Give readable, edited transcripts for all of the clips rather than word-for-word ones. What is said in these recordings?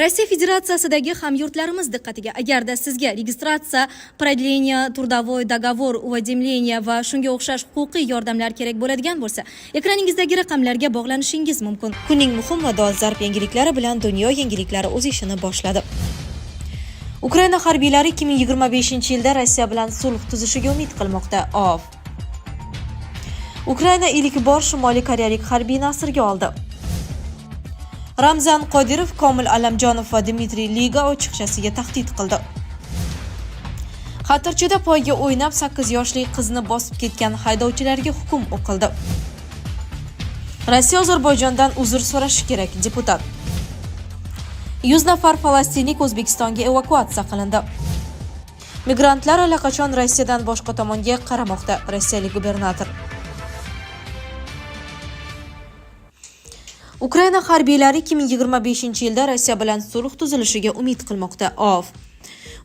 Rossiya Federatsiyasidagi hamyurtlarimiz diqqatiga, agarda sizga registratsiya, продление трудовой договор, уведомление va shunga o'xshash huquqiy yordamlar kerak bo'ladigan bo'lsa, ekraningizdagi raqamlarga bog'lanishingiz mumkin. Kunning muhim va dolzarb yangiliklari bilan dunyo yangiliklari o'z ishini boshladi. Ukraina harbiylari 2025-yilda Rossiya bilan sulh tuzishiga umid qilmoqda. Ukraina ilk bor Shimoliy koreyalik harbiyni asirga oldi. Ramzan Qodirov Komil Allamjonov va Dmitriy Liga ochiqchasiga tahdid qildi. Xatirchida poyga o'ynab 8 yoshli qizni bosib ketgan haydovchilarga hukm o'qildi. Rossiya Ozarbayjondan uzr so'rashi kerak, deputat. 100 nafar falastinlik O'zbekistonga evakuatsiya qilindi. Migrantlar allaqachon Rossiyadan boshqa tomonga qaramoqda, rossiyalik gubernator. Ukraina harbiylari 2025-yilda Rossiya bilan sulh tuzilishiga umid qilmoqda.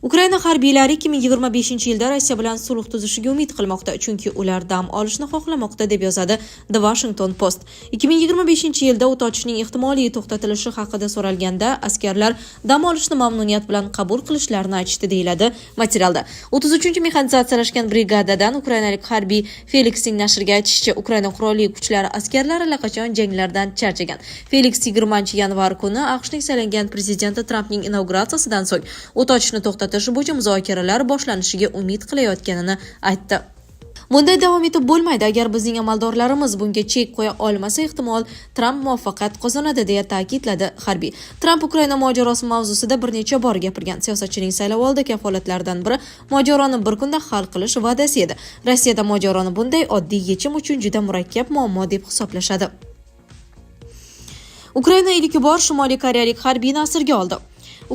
Ukraina harbiylari 2025-yilda Rossiya bilan sulh tuzishiga umid qilmoqda, chunki ular dam olishni xohlamoqda, deb yozadi The Washington Post. 2025-yilda o't ochishning ehtimoliy to'xtatilishi haqida so'ralganda, askarlar dam olishni mamnuniyat bilan qabul qilishlarini aytishdi, deyiladi materialda. 33-mexanizatsiyalashgan brigadadan ukrainalik harbiy Felixning nashriga aytishicha, Ukraina qurolli kuchlari askarlari allaqachon janglardan charchagan. Felix 20-yanvar kuni AQShning saylangan prezidenti Trampning inauguratsiyasidan so'ng o't ochishni to'xtatib bo'yicha muzokaralar boshlanishiga umid qilayotganini aytdi. Bunday davom etib bo'lmaydi. Agar bizning amaldorlarimiz bunga chek qo'ya olmasa, ehtimol Tramp muvaffaqiyat qozonadi, deya ta'kidladi harbiy. Tramp Ukraina mojarosi mavzusida bir necha bor gapirgan. Siyosatchining saylovoldi kafolatlaridan biri mojaroni bir kunda hal qilish va'dasi edi. Rossiyada mojaroni bunday oddiy yechim uchun juda murakkab muammo deb hisoblashadi. Ukraina ilk bor Shimoliy koreyalik harbiyni asirga oldi.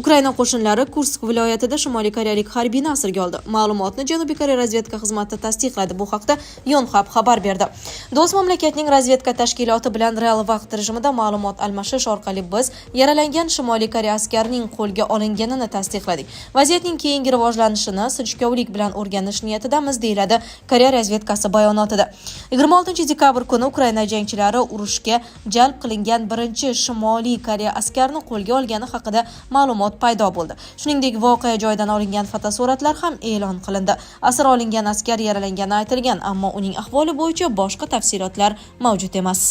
Ukraina qo'shinlari Kursk viloyatida Shimoliy koreyalik harbiyni asirga oldi. Ma'lumotni Janubiy Koreya razvedka xizmati tasdiqladi. Bu haqda Yonhap xabar berdi. Do'st mamlakatning razvedka tashkiloti bilan real vaqt rejimida ma'lumot almashish orqali biz yaralangan Shimoliy Koreya askarining qo'lga olinganini tasdiqladik. Vaziyatning keyingi rivojlanishini sinchkovlik bilan o'rganish niyatidamiz, deyiladi Koreya razvedkasi bayonotida. 26-dekabr kuni Ukraina jangchilari urushga jalb qilingan birinchi Shimoliy Koreya askarini qo'lga olgani haqida ma'lumot paydo bo'ldi. Shuningdek, voqea joyidan olingan fotosuratlar ham e'lon qilindi. Asir olingan askar yaralangani aytilgan, ammo uning ahvoli bo'yicha boshqa tafsilotlar mavjud emas.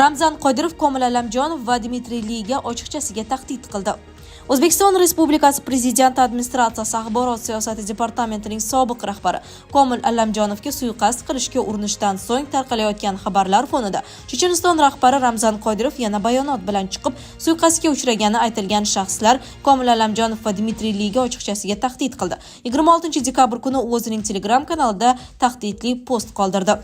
Ramzan Qodirov Komil Allamjonov va Dmitriy Liga ochiqchasiga tahdid qildi. O'zbekiston Respublikasi Prezidenti administratsiyasi axborot siyosati departamentining sobiq rahbari Komil Allamjonovga suiqasd qilishga urinishdan so'ng tarqalayotgan xabarlar fonida Checheniston rahbari Ramzan Qodirov yana bayonot bilan chiqib, suiqasdga uchragani aytilgan shaxslar Komil Allamjonov va Dmitriy Liga ochiqchasiga tahdid qildi. 26-dekabr kuni u o'zining Telegram kanalida tahdidli post qoldirdi.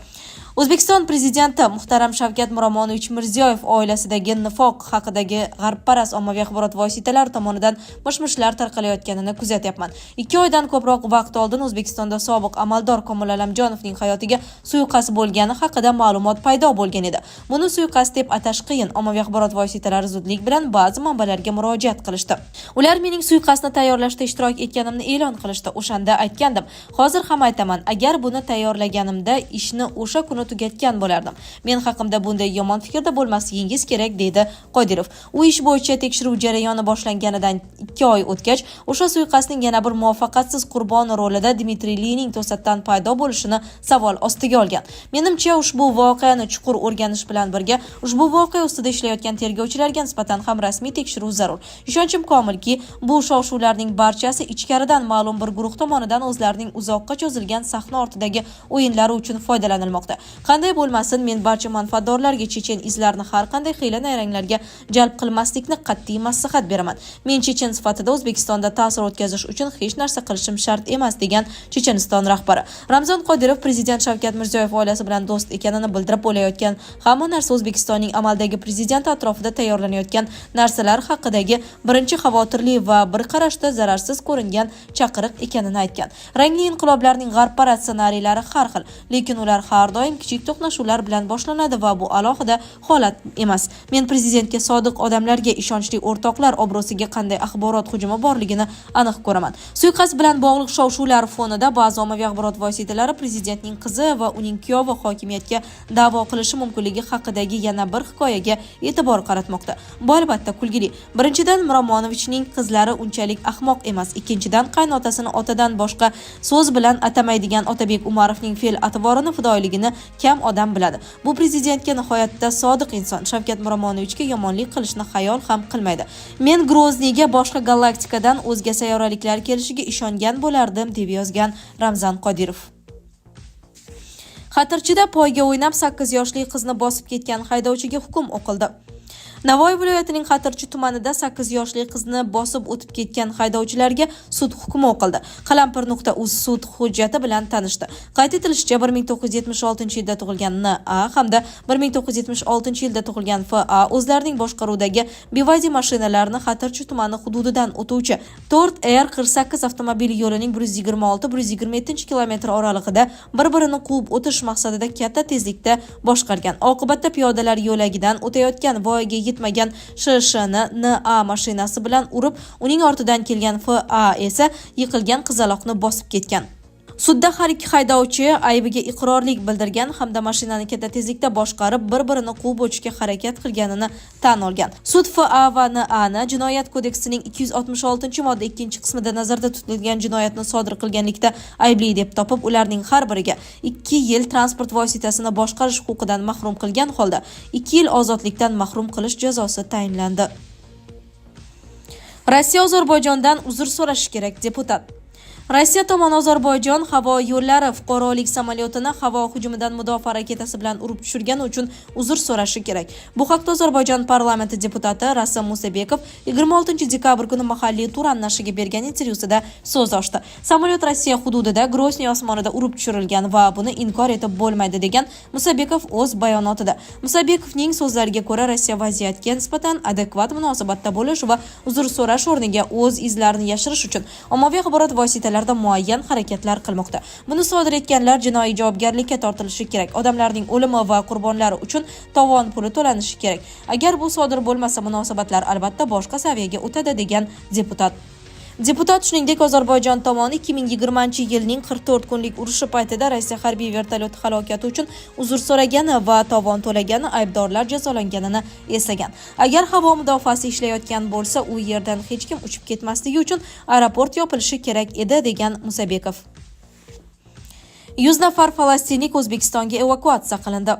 O'zbekiston prezidenti muhtaram Shavkat Miromonovich Mirziyoyev oilasidagi nifoq haqidagi g'arbparast ommaviy axborot vositalari tomonidan mish-mishlar tarqalayotganini kuzatyapman. 2 oydan ko'proq vaqt oldin O'zbekistonda sobiq amaldor Komil Allamjonovning hayotiga suiqasd bo'lgani haqida ma'lumot paydo bo'lgan edi. Buni suiqasd deb atash qiyin. Ommaviy axborot vositalari zudlik bilan ba'zi manbalarga murojaat qilishdi. Ular mening suiqasdni tayyorlashda ishtirok etganimni e'lon qilishdi. O'shanda aytgandim. Hozir ham aytaman, agar buni tayyorlaganimda ishni o'sha kuni tugatgan bo'lardim. Men haqimda bunday yomon fikrda bo'lmasligingiz kerak, deydi Qodirov. U ish bo'yicha tekshiruv jarayoni boshlanganidan 2 oy o'tgach, o'sha suiqasdning yana bir muvaffaqiyatsiz qurboni rolida Dmitriy Lining to'satdan paydo bo'lishini savol ostiga olgan. Menimcha, ushbu voqeani chuqur o'rganish bilan birga ushbu voqea ustida ishlayotgan tergovchilarga nisbatan ham rasmiy tekshiruv zarur. Ishonchim komilki, bu shov-shuvlarning barchasi ichkaridan ma'lum bir guruh tomonidan o'zlarining uzoqqa cho'zilgan sahna ortidagi o'yinlari uchun foydalanilmoqda. Qanday bo'lmasin, men barcha manfaatdorlarga chechen izlarni har qanday hiyla-nayranglarga jalb qilmaslikni qat'iy maslahat beraman. Men chechen sifatida O'zbekistonda ta'sir o'tkazish uchun hech narsa qilishim shart emas, degan Checheniston rahbari. Ramzan Qodirov prezident Shavkat Mirziyoyev oilasi bilan do'st ekanini bildirib, bo'layotgan hamma narsa O'zbekistonning amaldagi prezidenti atrofida tayyorlanayotgan narsalar haqidagi birinchi xavotirli va bir qarashda zararsiz ko'ringan chaqiriq ekanini aytgan. Rangli inqiloblarning g'arbparast ssenariylari har xil, lekin ular har doim kichik to'qnashuvlar bilan boshlanadi va bu alohida holat emas. Men prezidentga sodiq odamlarga, ishonchli o'rtoqlar obro'siga qanday axborot hujumi borligini aniq ko'raman. Suiqasd bilan bog'liq shov-shuvlar fonida ba'zi ommaviy axborot vositalari prezidentning qizi va uning kuyovi hokimiyatga da'vo qilishi mumkinligi haqidagi yana bir hikoyaga e'tibor qaratmoqda. Bu albatta kulgili. Birinchidan, Miromonovichning qizlari unchalik ahmoq emas. Ikkinchidan, qaynotasini otadan boshqa so'z bilan atamaydigan Otabek Umarovning fe'l-atvorini, fidoyiligini kam odam biladi. Bu prezidentga nihoyatda sodiq inson. Shavkat Miromonovichga yomonlik qilishni xayol ham qilmaydi. Men Grozniyga boshqa galaktikadan o'zga sayyoraliklar kelishiga ishongan bo'lardim, deb yozgan Ramzan Qodirov. Xatirchida poyga o'ynab 8 yoshli qizni bosib ketgan haydovchiga hukm o'qildi. Navoiy viloyatining Xatirchi tumanida 8 yoshli qizni bosib o'tib ketgan haydovchilarga sud hukmi o'qildi. Qalampir.uz sud hujjati bilan tanishdi. Qayd etilishicha, 1976-yilda tug'ilgan N.A. hamda 1976-yilda tug'ilgan F.A. o'zlarining boshqaruvidagi Bivadi mashinalarni Xatirchi tumani hududidan o'tuvchi 4R48 avtomobil yo'lining 126-127 kilometr oralig'ida bir-birini quvib o'tish maqsadida katta tezlikda boshqargan. Oqibatda piyodalar yo'lagidan o'tayotgan voyaga yetmagan SHni N.A. mashinasi bilan urib, uning ortidan kelgan F.A. esa yiqilgan qizaloqni bosib ketgan. Sudda har ikki haydovchi aybiga iqrorlik bildirgan hamda mashinani katta tezlikda boshqarib, bir-birini quvib o'tishga harakat qilganini tan olgan. Sud F.A. va N.A.ni Jinoyat kodeksining 266-modda 2-qismida nazarda tutilgan jinoyatni sodir qilganlikda aybli deb topib, ularning har biriga 2 yil transport vositasini boshqarish huquqidan mahrum qilgan holda 2 yil ozodlikdan mahrum qilish jazosi tayinlandi. Rossiya Ozarbayjondan uzr so'rashi kerak, deputat. Rossiya tomoni Ozarbayjon havo yo'llari fuqarolik samolyotini havo hujumidan mudofaa raketasi bilan urib tushirgani uchun uzr so'rashi kerak. Bu haqda Ozarbayjon parlamenti deputati Rasim Musabekov 26-dekabr kuni mahalliy Turan nashriga bergan intervyusida so'z ochdi. Samolyot Rossiya hududida Grozniy osmonida urib tushirilgan va buni inkor etib bo'lmaydi, degan Musabekov o'z bayonotida. Musabekovning so'zlariga ko'ra, Rossiya vaziyatga nisbatan adekvat munosabatda bo'lish va uzr so'rash o'rniga o'z izlarini yashirish uchun ommaviy axborot vositalari muayyan harakatlar qilmoqda. Buni sodir etganlar jinoiy javobgarlikka tortilishi kerak. Odamlarning o'limi va qurbonlari uchun tovon puli to'lanishi kerak. Agar bu sodir bo'lmasa, munosabatlar albatta boshqa saviyaga o'tadi, degan deputat. Deputat shuningdek, Ozarbayjon tomoni 2020-yilning 44 kunlik urushi paytida Rossiya harbiy vertolyoti halokati uchun uzr so'ragani va tovon to'lagani, aybdorlar jazolanganini eslagan. Agar havo mudofaasi ishlayotgan bo'lsa, u yerdan hech kim uchib ketmasligi uchun aeroport yopilishi kerak edi, degan Musabekov. 100 nafar falastinlik O'zbekistonga evakuatsiya qilindi.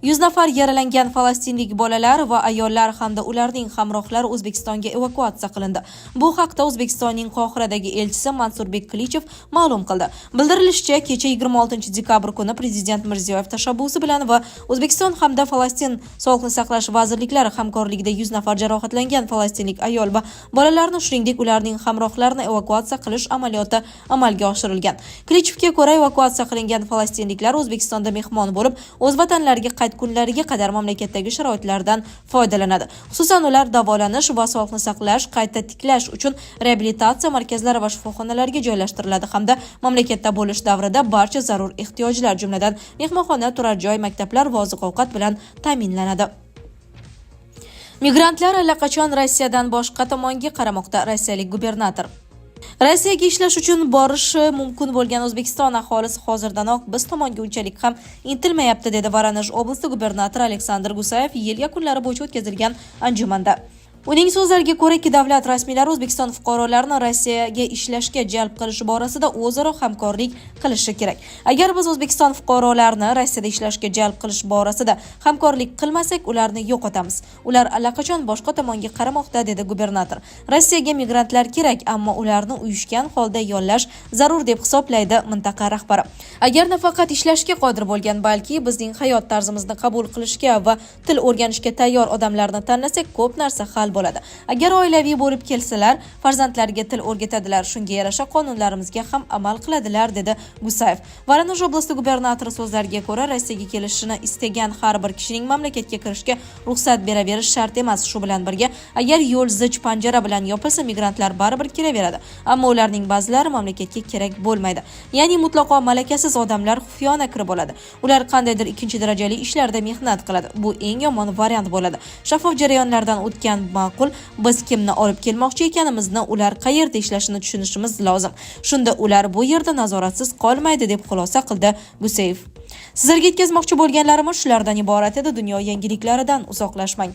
100 nafar yaralangan falastinlik bolalar va ayollar hamda ularning hamrohlari O'zbekistonga evakuatsiya qilindi. Bu haqda O'zbekistonning Qohiradagi elchisi Mansurbek Qilichev ma'lum qildi. Bildirilishicha, kecha 26-dekabr kuni Prezident Mirziyoyev tashabbusi bilan va O'zbekiston hamda Falastin Sog'liqni saqlash vazirliklari hamkorligida 100 nafar jarohatlangan falastinlik ayol va bolalarni, shuningdek ularning hamrohlarini evakuatsiya qilish amaliyoti amalga oshirilgan. Qilichevga ko'ra, evakuatsiya qilingan falastinliklar O'zbekistonda mehmon bo'lib, o'z vatanlariga kunlariga qadar mamlakatdagi sharoitlardan foydalanadi. Xususan, ular davolanish va sog'liqni saqlash, qayta tiklash uchun reabilitatsiya markazlari va shifoxonalarga joylashtiriladi hamda mamlakatda bo'lish davrida barcha zarur ehtiyojlar, jumladan mehmonxona, turar joy, maktablar va oziq-ovqat bilan ta'minlanadi. Migrantlar allaqachon Rossiyadan boshqa tomonga qaramoqda. Rossiyalik gubernator: Rossiyaga ishlash uchun borishi mumkin bo'lgan O'zbekiston aholisi hozirdanoq biz tomonga unchalik ham intilmayapti, dedi Voronoj oblasti gubernatori Aleksandr Gusayev yil yakunlari bo'yicha o'tkazilgan anjumanda. Uning so'zlariga ko'ra, ikki davlat rasmiylari O'zbekiston fuqarolarini Rossiyaga ishlashga jalb qilish borasida o'zaro hamkorlik qilishi kerak. Agar biz O'zbekiston fuqarolarini Rossiyada ishlashga jalb qilish borasida hamkorlik qilmasak, ularni yo'qotamiz. Ular allaqachon boshqa tomonga qaramoqda, dedi gubernator. Rossiyaga migrantlar kerak, ammo ularni uyushgan holda yollash zarur, deb hisoblaydi mintaqa rahbari. Agar nafaqat ishlashga qodir bo'lgan, balki bizning hayot tarzimizni qabul qilishga va til o'rganishga tayyor odamlarni tanlasak, ko'p narsa hal bo'ladi. Agar oilaviy bo'lib kelsalar, farzandlariga til o'rgatadilar, shunga yarasha qonunlarimizga ham amal qiladilar, dedi Gusayev. Voronoj oblasti gubernatori so'zlariga ko'ra, Rossiyaga kelishini istagan har bir kishining mamlakatga kirishga ruxsat beraverish shart emas. Shu bilan birga, agar yo'l zich panjara bilan yopilsa, migrantlar baribir kelaveradi, ammo ularning ba'zilari mamlakatga kerak bo'lmaydi. Ya'ni mutlaqo malakasiz odamlar xufiyona kirib oladi. Ular qandaydir ikkinchi darajali ishlarda mehnat qiladi. Bu eng yomon variant bo'ladi. Shaffof jarayonlardan o'tgan ma'qul. Biz kimni olib kelmoqchi ekanimizni, ular qayerda ishlashini tushunishimiz lozim. Shunda ular bu yerda nazoratsiz qolmaydi, deb xulosa qildi Guseyev. Sizlarga yetkazmoqchi bo'lganlarimiz shulardan iborat edi. Dunyo yangiliklaridan uzoqlashmang.